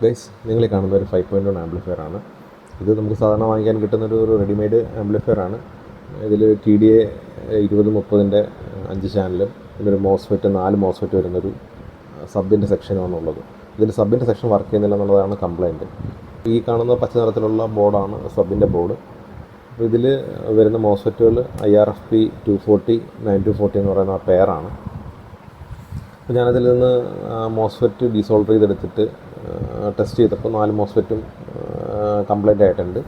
Guys, നിങ്ങൾ ഈ കാണുന്ന ഒരു 5.1 ആംപ്ലിഫയർ ആണ്. ഇത് നമുക്ക് സാധാരണ വാങ്ങിക്കാൻ കിട്ടുന്നൊരു റെഡിമെയ്ഡ് ആംപ്ലിഫയർ ആണ്. ഇതിൽ TDA 2030-ൻ്റെ 5 ചാനലും ഇതിലൊരു മോസ്ഫെറ്റ് 4 മോസ്ഫെറ്റ് വരുന്നൊരു സബിൻ്റെ സെക്ഷനുമാണുള്ളത്. ഇതിൽ സബിൻ്റെ സെക്ഷൻ വർക്ക് ചെയ്യുന്നില്ല എന്നുള്ളതാണ് കംപ്ലയിൻറ്റ്. ഈ കാണുന്ന പച്ച നിറത്തിലുള്ള ബോർഡാണ് സബിൻ്റെ ബോർഡ്. അപ്പോൾ ഇതിൽ വരുന്ന മോസ്ഫെറ്റുകൾ IRFP 240 9240 എന്ന് പറയുന്ന പെയറാണ്. അപ്പോൾ ഞാനതിൽ നിന്ന് മോസ്ഫെറ്റ് ഡീസോൾഡർ ചെയ്തെടുത്തിട്ട് ടെസ്റ്റ് ചെയ്തപ്പോൾ 4 മോസ്ഫെറ്റും കംപ്ലൈൻ്റ് ആയിട്ടുണ്ട്.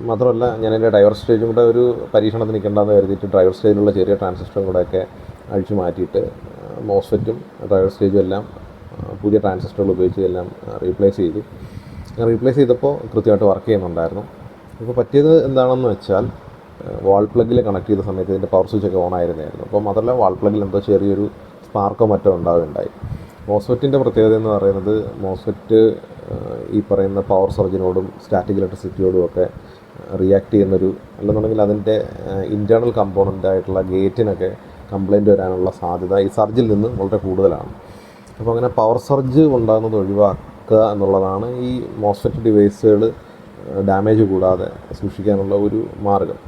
മാത്രമല്ല, ഞാനെൻ്റെ ഡ്രൈവർ സ്റ്റേജും കൂടെ ഒരു പരീക്ഷണത്തിന് നിൽക്കേണ്ടതെന്ന് കരുതിയിട്ട് ഡ്രൈവർ സ്റ്റേജിലുള്ള ചെറിയ ട്രാൻസിസ്റ്ററും കൂടെയൊക്കെ അഴിച്ചു മാറ്റിയിട്ട് മോസ്ഫെറ്റും ഡ്രൈവർ സ്റ്റേജും എല്ലാം പുതിയ ട്രാൻസിസ്റ്ററുകൾ ഉപയോഗിച്ച് എല്ലാം റീപ്ലേസ് ചെയ്തു. റീപ്ലേസ് ചെയ്തപ്പോൾ കൃത്യമായിട്ട് വർക്ക് ചെയ്യുന്നുണ്ടായിരുന്നു. ഇപ്പോൾ പറ്റിയത് എന്താണെന്ന് വെച്ചാൽ, വാൾ പ്ലഗിൽ കണക്ട് ചെയ്ത സമയത്ത് ഇതിൻ്റെ പവർ സ്വിച്ചൊക്കെ ഓൺ ആയിരുന്നായിരുന്നു. അപ്പോൾ മാത്രമല്ല, വാൾ പ്ലഗിൽ എന്തോ ചെറിയൊരു സ്പാർക്കോ മറ്റോ ഉണ്ടാവുകയുണ്ടായി. മോസ്ഫെറ്റിൻ്റെ പ്രത്യേകത എന്ന് പറയുന്നത്, മോസ്ഫെറ്റ് ഈ പറയുന്ന പവർ സർജിനോടും സ്റ്റാറ്റിക് ഇലക്ട്രിസിറ്റിയോടും ഒക്കെ റിയാക്ട് ചെയ്യുന്നൊരു, അല്ലെന്നുണ്ടെങ്കിൽ അതിൻ്റെ ഇൻറ്റേർണൽ കമ്പോണൻ്റ് ആയിട്ടുള്ള ഗേറ്റിനൊക്കെ കംപ്ലൈൻറ്റ് വരാനുള്ള സാധ്യത ഈ സർജിൽ നിന്ന് വളരെ കൂടുതലാണ്. അപ്പോൾ അങ്ങനെ പവർ സർജ് ഉണ്ടാകുന്നത് ഒഴിവാക്കുക എന്നുള്ളതാണ് ഈ മോസ്ഫെറ്റ് ഡിവൈസുകൾ ഡാമേജ് കൂടാതെ സൂക്ഷിക്കാനുള്ള ഒരു മാർഗം.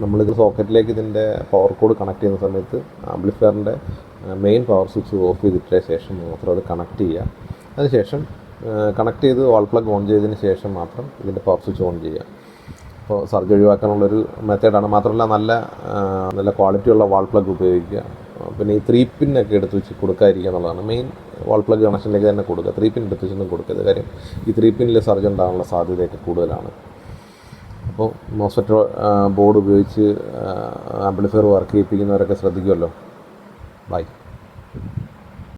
നമ്മളിത് സോക്കറ്റിലേക്ക് ഇതിൻ്റെ പവർ കോഡ് കണക്ട് ചെയ്യുന്ന സമയത്ത് ആംപ്ലിഫയറിൻ്റെ മെയിൻ പവർ സ്വിച്ച് ഓഫ് ചെയ്തിട്ട ശേഷം മാത്രം അത് കണക്ട് ചെയ്യുക. അതിനുശേഷം കണക്ട് ചെയ്ത് വാൾ പ്ലഗ് ഓൺ ചെയ്തതിന് ശേഷം മാത്രം ഇതിൻ്റെ പവർ സ്വിച്ച് ഓൺ ചെയ്യുക. അപ്പോൾ സർജ് ഒഴിവാക്കാനുള്ളൊരു മെത്തേഡാണ്. മാത്രമല്ല, നല്ല ക്വാളിറ്റിയുള്ള വാൾ പ്ലഗ് ഉപയോഗിക്കുക. പിന്നെ ഈ 3 പിന്നൊക്കെ എടുത്ത് വെച്ച് കൊടുക്കാതിരിക്കുക എന്നുള്ളതാണ് മെയിൻ. വാൾ പ്ലഗ് കണക്ഷനിലേക്ക് തന്നെ കൊടുക്കുക. 3 പിൻ എടുത്ത് വെച്ചൊന്നും കൊടുക്കരുത്. കാര്യം ഈ 3 പിന്നിൽ സർജ് ഉണ്ടാകാനുള്ള സാധ്യതയൊക്കെ കൂടുതലാണ്. അപ്പോൾ മോസ്ഫെറ്റ് ബോർഡ് ഉപയോഗിച്ച് ആംപ്ലിഫയർ വർക്ക് ചെയ്യിപ്പിക്കുന്നവരൊക്കെ ശ്രദ്ധിക്കുമല്ലോ. ബൈ.